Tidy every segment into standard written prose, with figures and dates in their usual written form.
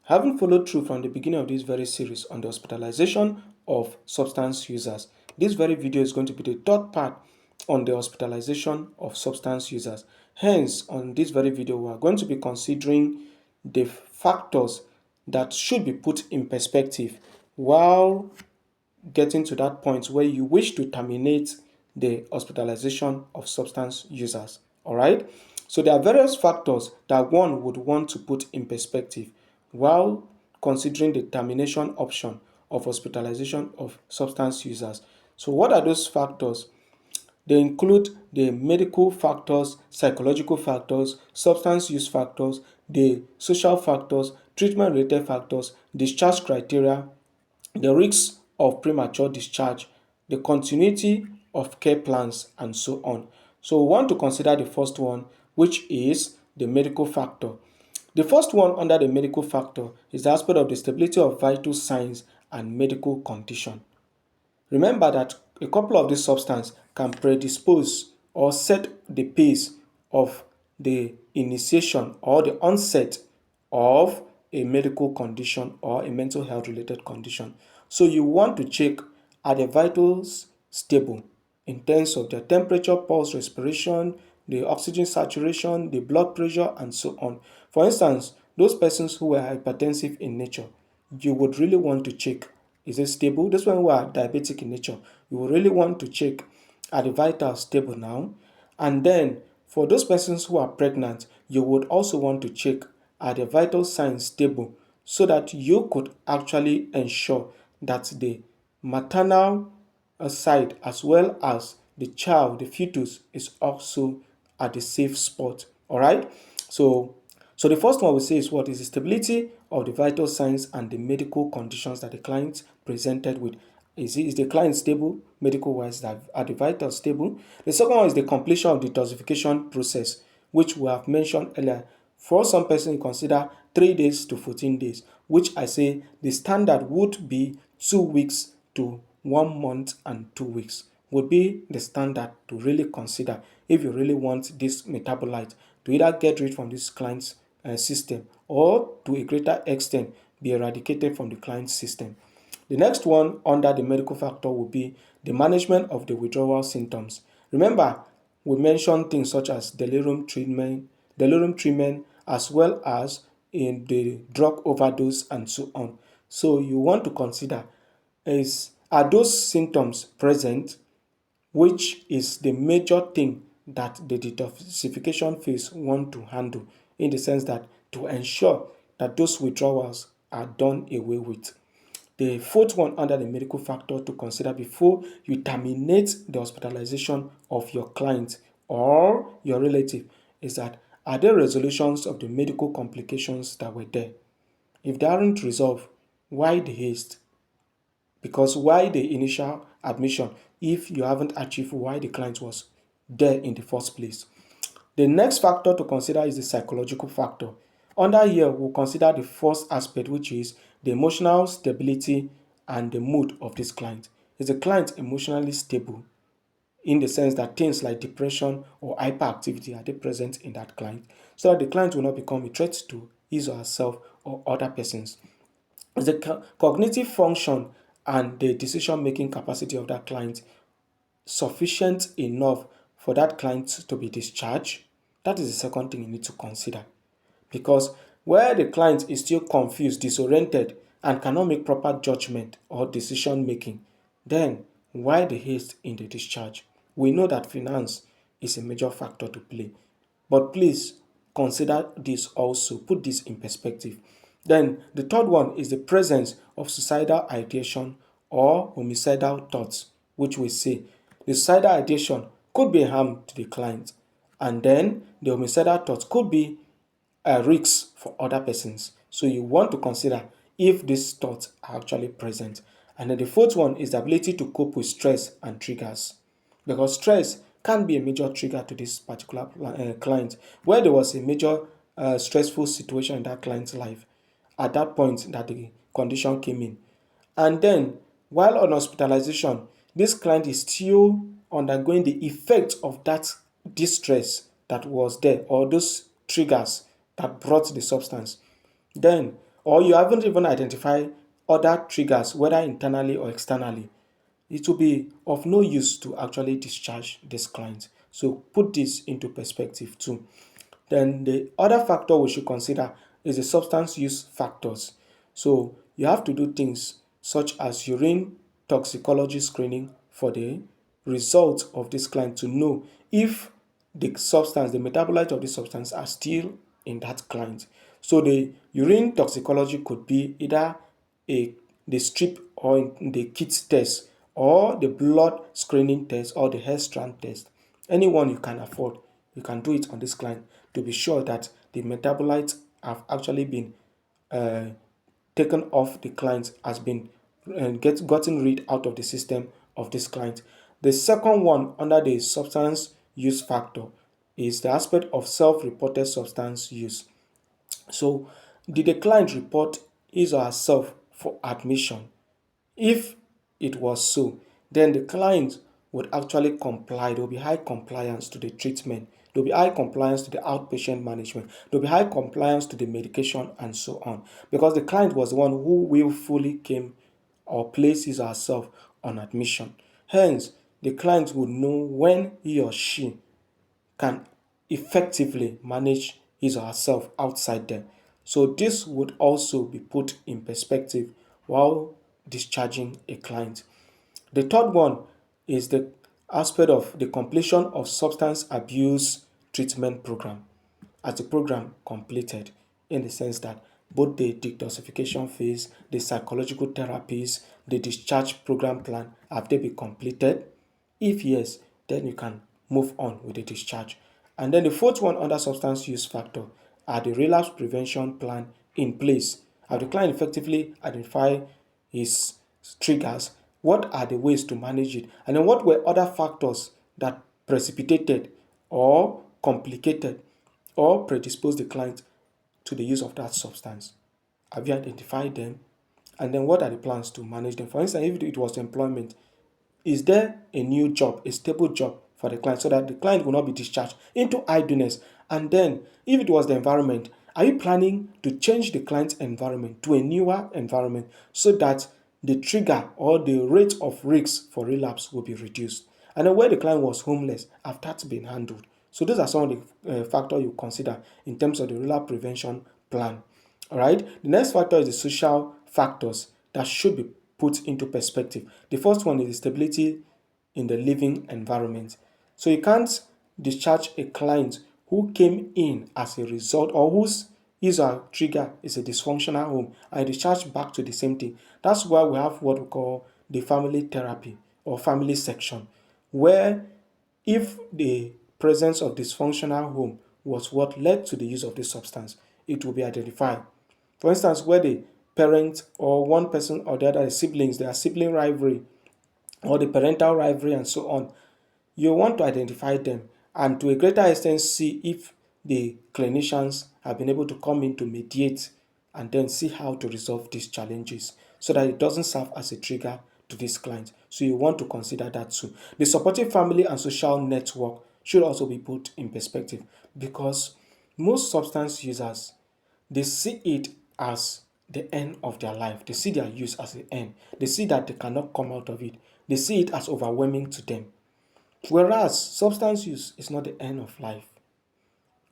Having followed through from the beginning of this very series on the hospitalization of substance users, this very video is going to be the third part on the hospitalization of substance users. Hence, on this very video, we are going to be considering the factors that should be put in perspective while getting to that point where you wish to terminate the hospitalization of substance users. All right. So there are various factors that one would want to put in perspective while considering the termination option of hospitalization of substance users. So what are those factors? They include the medical factors, psychological factors, substance use factors, the social factors, treatment-related factors, discharge criteria, the risks of premature discharge, the continuity of care plans, and so on. So we want to consider the first one, which is the medical factor. The first one under the medical factor is the aspect of the stability of vital signs and medical condition. Remember that a couple of these substances can predispose or set the pace of the initiation or the onset of a medical condition or a mental health related condition. So you want to check, are the vitals stable in terms of their temperature, pulse, respiration, the oxygen saturation, the blood pressure, and so on. For instance, those persons who are hypertensive in nature, you would really want to check, is it stable? This one who are diabetic in nature, you will really want to check, are the vitals stable now? And then for those persons who are pregnant, you would also want to check, are the vital signs stable, so that you could actually ensure that the maternal side as well as the child, the fetus, is also at the safe spot. All right. So the first one we say is what is the stability of the vital signs and the medical conditions that the client presented with. Is the client stable medical wise? Are the vitals stable? The second one is the completion of the detoxification process, which we have mentioned earlier. For some person, you consider 3 days to 14 days, which I say the standard would be 2 weeks to 1 month and 2 weeks would be the standard to really consider if you really want this metabolite to either get rid from this client's system or to a greater extent be eradicated from the client's system. The next one under the medical factor will be the management of the withdrawal symptoms. Remember, we mentioned things such as delirium treatment, as well as in the drug overdose and so on. So you want to consider, are those symptoms present, which is the major thing that the detoxification phase want to handle, in the sense that to ensure that those withdrawals are done away with. The fourth one under the medical factor to consider before you terminate the hospitalization of your client or your relative is that, are there resolutions of the medical complications that were there? If they aren't resolved, why the haste? Because why the initial admission if you haven't achieved why the client was there in the first place? The next factor to consider is the psychological factor. Under here, we'll consider the first aspect, which is the emotional stability and the mood of this client. Is the client emotionally stable, in the sense that things like depression or hyperactivity are they present in that client, so that the client will not become a threat to his or herself or other persons? Is the cognitive function and the decision-making capacity of that client sufficient enough for that client to be discharged? That is the second thing you need to consider. Because where the client is still confused, disoriented, and cannot make proper judgment or decision making, then why the haste in the discharge? We know that finance is a major factor to play. But please consider this also, put this in perspective. Then the third one is the presence of suicidal ideation or homicidal thoughts, which we say the suicidal ideation could be harm to the client, and then the homicidal thoughts could be a risk for other persons. So you want to consider if these thoughts are actually present. And then the fourth one is the ability to cope with stress and triggers, because stress can be a major trigger to this particular client, where there was a major stressful situation in that client's life at that point that the condition came in. And then, while on hospitalization, this client is still undergoing the effect of that distress that was there, or those triggers that brought the substance. Then, or you haven't even identified other triggers, whether internally or externally, it will be of no use to actually discharge this client. So put this into perspective too. Then the other factor we should consider is the substance use factors. So you have to do things such as urine toxicology screening for the result of this client to know if the substance, the metabolite of the substance are still in that client. So the urine toxicology could be either a the strip or the kit test, or the blood screening test, or the hair strand test. Anyone you can afford, you can do it on this client to be sure that the metabolites have actually been uh, taken off the client, has been gotten rid out of the system of this client. The second one under the substance use factor is the aspect of self-reported substance use. So did the client report his or herself for admission? If it was so, then the client would actually comply. There will be high compliance to the treatment. There will be high compliance to the outpatient management. There will be high compliance to the medication and so on. Because the client was the one who willfully came or placed his or herself on admission. Hence, the client would know when he or she can effectively manage his or herself outside there. So this would also be put in perspective while discharging a client. The third one is the aspect of the completion of substance abuse treatment program. As the program completed, in the sense that both the detoxification phase, the psychological therapies, the discharge program plan, have they been completed? If yes, then you can move on with the discharge. And then the fourth one under substance use factor are the relapse prevention plan in place. Have the client effectively identify his triggers? What are the ways to manage it? And then what were other factors that precipitated or complicated or predisposed the client to the use of that substance? Have you identified them? And then what are the plans to manage them? For instance, if it was employment, is there a new job, a stable job for the client so that the client will not be discharged into idleness? And then, if it was the environment, are you planning to change the client's environment to a newer environment so that the trigger or the rate of risks for relapse will be reduced? And then, where the client was homeless, have that been handled? So, those are some of the factors you consider in terms of the relapse prevention plan. All right. The next factor is the social factors that should be put into perspective. The first one is the stability in the living environment. So you can't discharge a client who came in as a result or whose his or her trigger is a dysfunctional home and discharge back to the same thing. That's why we have what we call the family therapy or family section, where if the presence of dysfunctional home was what led to the use of this substance, it will be identified. For instance, where the parent or one person or the other siblings, there are sibling rivalry or the parental rivalry and so on, you want to identify them and to a greater extent see if the clinicians have been able to come in to mediate and then see how to resolve these challenges so that it doesn't serve as a trigger to this client. So you want to consider that too. The supportive family and social network should also be put in perspective because most substance users, they see it as the end of their life. They see their use as the end. They see that they cannot come out of it. They see it as overwhelming to them. Whereas substance use is not the end of life.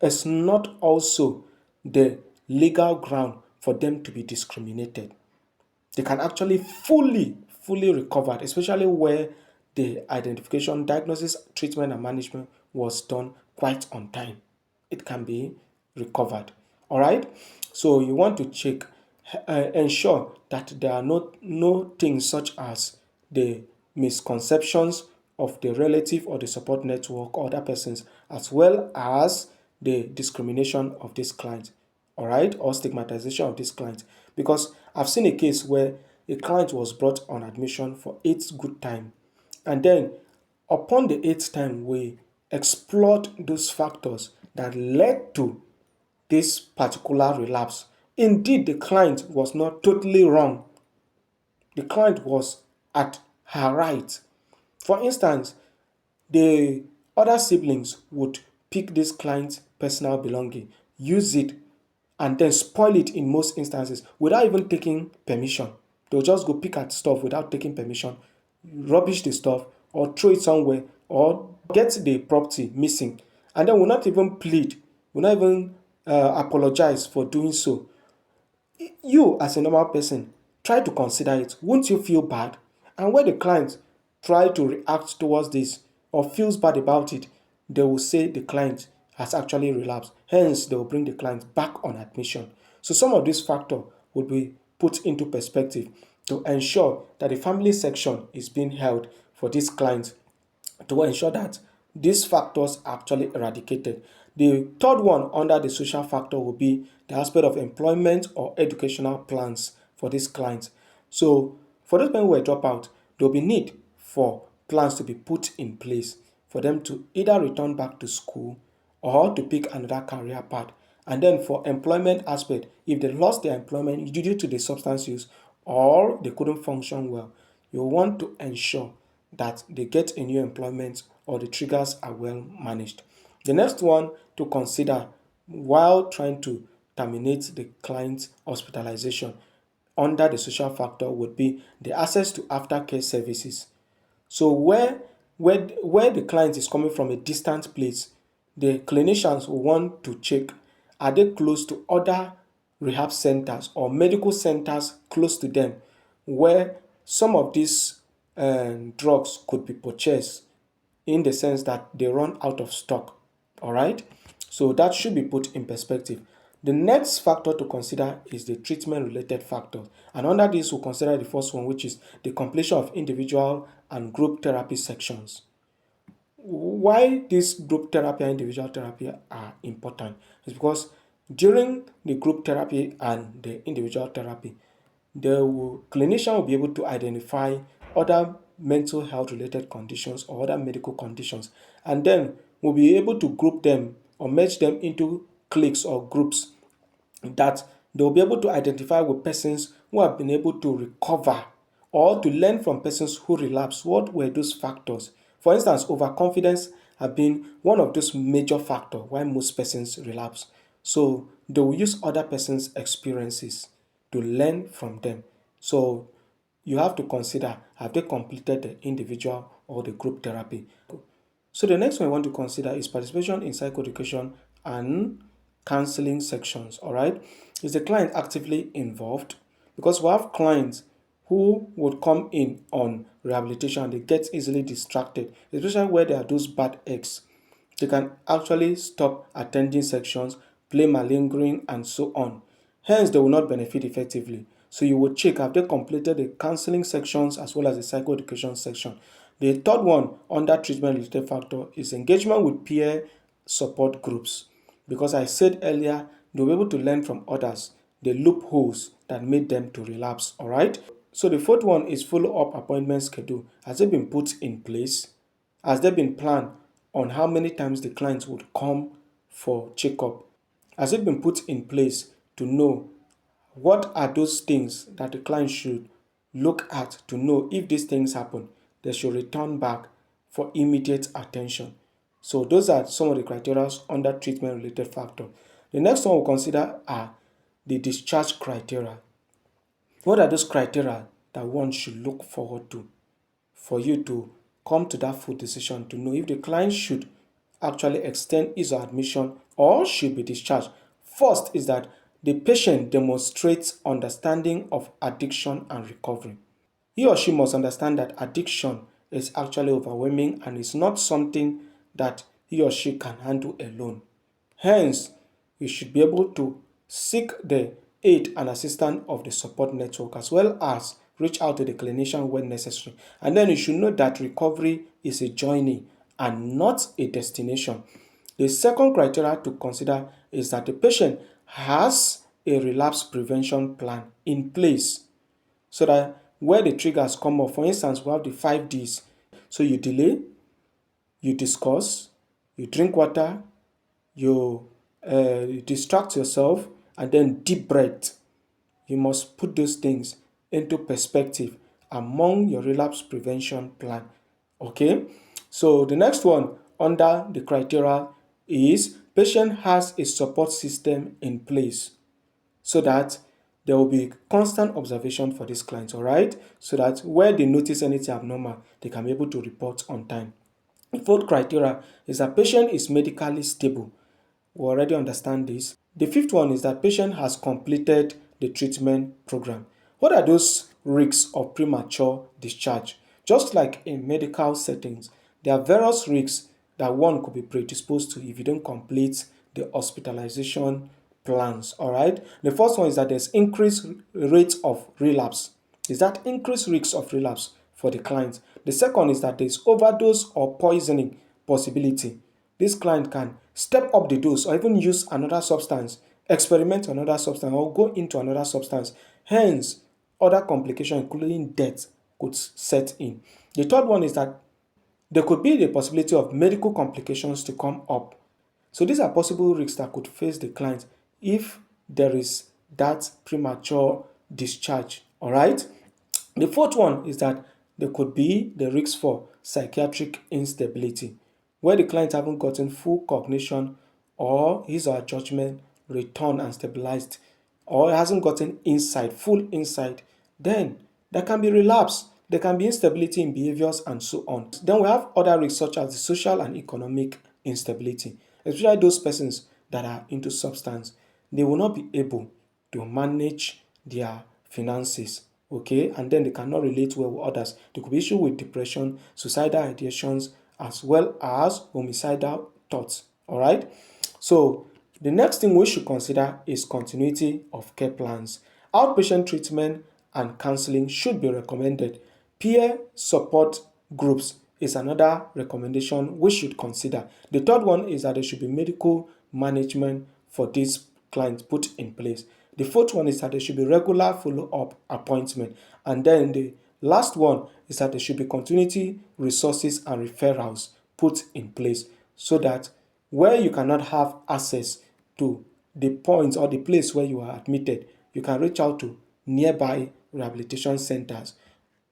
It's not also the legal ground for them to be discriminated. They can actually fully recover, especially where the identification, diagnosis, treatment, and management was done quite on time. It can be recovered. All right. So you want to check, ensure that there are no things such as the misconceptions of the relative or the support network or other persons, as well as the discrimination of this client, all right, or stigmatization of this client. Because I've seen a case where a client was brought on admission for 8 good time, and then upon the 8th time, we explored those factors that led to this particular relapse. Indeed, the client was not totally wrong. The client was at her right. For instance, the other siblings would pick this client's personal belonging, use it, and then spoil it in most instances without even taking permission. They'll just go pick at stuff without taking permission, rubbish the stuff, or throw it somewhere, or get the property missing, and then will not even plead, will not even apologize for doing so. You, as a normal person, try to consider it. Won't you feel bad? And when the client try to react towards this or feels bad about it, they will say the client has actually relapsed. Hence, they will bring the client back on admission. So some of these factors will be put into perspective to ensure that the family section is being held for this client, to ensure that these factors are actually eradicated. The third one under the social factor will be the aspect of employment or educational plans for these clients. So for those people who were dropped out, there will be need for plans to be put in place for them to either return back to school or to pick another career path. And then for employment aspect, if they lost their employment due to the substance use or they couldn't function well, you want to ensure that they get a new employment or the triggers are well managed. The next one to consider while trying to terminate the client's hospitalization under the social factor would be the access to aftercare services. So where the client is coming from a distant place, the clinicians will want to check, are they close to other rehab centers or medical centers close to them where some of these drugs could be purchased, in the sense that they run out of stock. All right. So that should be put in perspective. The next factor to consider is the treatment related factors. And under this, we'll consider the first one, which is the completion of individual and group therapy sections. Why this group therapy and individual therapy are important is because during the group therapy and the individual therapy, clinician will be able to identify other mental health related conditions or other medical conditions, and then we'll be able to group them or merge them into cliques or groups that they'll be able to identify with persons who have been able to recover, or to learn from persons who relapse. What were those factors? For instance, overconfidence have been one of those major factors why most persons relapse. So they will use other persons' experiences to learn from them. So you have to consider, have they completed the individual or the group therapy? So the next one I want to consider is participation in psychoeducation and counseling sections. All right, is the client actively involved? Because we have clients who would come in on rehabilitation and they get easily distracted, especially where there are those bad eggs. They can actually stop attending sections, play malingering, and so on. Hence, they will not benefit effectively. So you will check, have they completed the counseling sections as well as the psychoeducation section. The third one under treatment related factor is engagement with peer support groups. Because I said earlier, they'll be able to learn from others the loopholes that made them to relapse. All right. So the fourth one is follow-up appointment schedule. Has it been put in place? Has there been planned on how many times the clients would come for checkup? Has it been put in place to know what are those things that the client should look at to know if these things happen, they should return back for immediate attention? So those are some of the criteria under treatment related factor. The next one we'll consider are the discharge criteria. What are those criteria that one should look forward to for you to come to that full decision to know if the client should actually extend his admission or should be discharged? First is that the patient demonstrates understanding of addiction and recovery. He or she must understand that addiction is actually overwhelming and is not something that he or she can handle alone. Hence, you should be able to seek the aid and assistance of the support network, as well as reach out to the clinician when necessary. And then you should know that recovery is a journey and not a destination. The second criteria to consider is that the patient has a relapse prevention plan in place, so that where the triggers come up, for instance, we have the 5 Ds. So you delay, you discuss, you drink water, you distract yourself, and then deep breath. You must put those things into perspective among your relapse prevention plan. Okay, so the next one under the criteria is patient has a support system in place. so that there will be constant observation for these clients, all right? So that where they notice anything abnormal, they can be able to report on time. The fourth criteria is that patient is medically stable. We already understand this. The fifth one is that patient has completed the treatment program. What are those risks of premature discharge? Just like in medical settings, there are various risks that one could be predisposed to if you don't complete the hospitalization plans. All right. The first one is that there's increased rate of relapse. Is that increased risks of relapse for the client? The second is that there's overdose or poisoning possibility. This client can step up the dose or even use another substance, experiment another substance, or go into another substance. Hence, other complications, including death, could set in. The third one is that there could be the possibility of medical complications to come up. So these are possible risks that could face the client if there is that premature discharge. All right. The fourth one is that there could be the risk for psychiatric instability, where the client haven't gotten full cognition or his or her judgment returned and stabilized, or hasn't gotten insight, full insight. Then there can be relapse, there can be instability in behaviors and so on. Then we have other risks such as the social and economic instability, especially those persons that are into substance. They will not be able to manage their finances, okay, and then they cannot relate well with others. There could be issue with depression, suicidal ideations, as well as homicidal thoughts. All right. So the next thing we should consider is continuity of care plans. Outpatient treatment and counseling should be recommended. Peer support groups is another recommendation we should consider. The third one is that there should be medical management for these clients put in place. The fourth one is that there should be regular follow-up appointment. And then the last one is that there should be continuity resources and referrals put in place so that where you cannot have access to the point or the place where you are admitted, you can reach out to nearby rehabilitation centers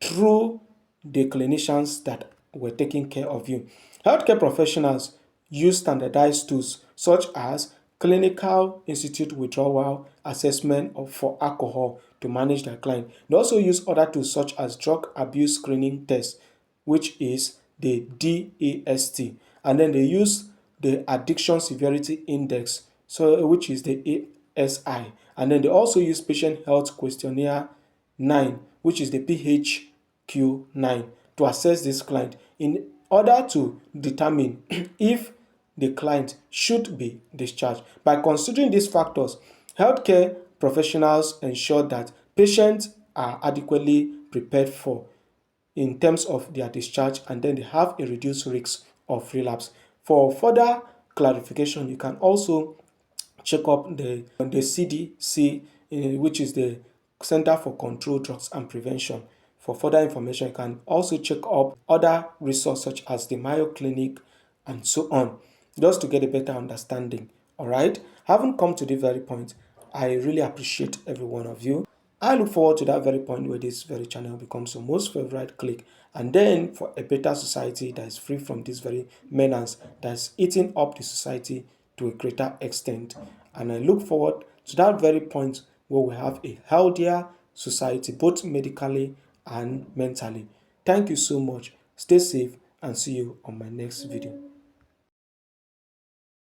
through the clinicians that were taking care of you. Healthcare professionals use standardized tools such as clinical institute withdrawal assessment for alcohol to manage their client. They also use other tools such as drug abuse screening test, which is the DAST, and then they use the addiction severity index, so which is the ASI, and then they also use patient health questionnaire 9, which is the PHQ-9, to assess this client in order to determine if the client should be discharged. By considering these factors, healthcare professionals ensure that patients are adequately prepared for in terms of their discharge, and then they have a reduced risk of relapse. For further clarification, you can also check up the CDC, which is the Center for Control Drugs and Prevention. For further information, you can also check up other resources such as the Mayo Clinic and so on, just to get a better understanding. All right. Having come to the very point, I really appreciate every one of you. I look forward to that very point where this very channel becomes your most favorite click, and then for a better society that is free from this very menace that is eating up the society to a greater extent. And I look forward to that very point where we have a healthier society, both medically and mentally. Thank you so much. Stay safe and see you on my next video.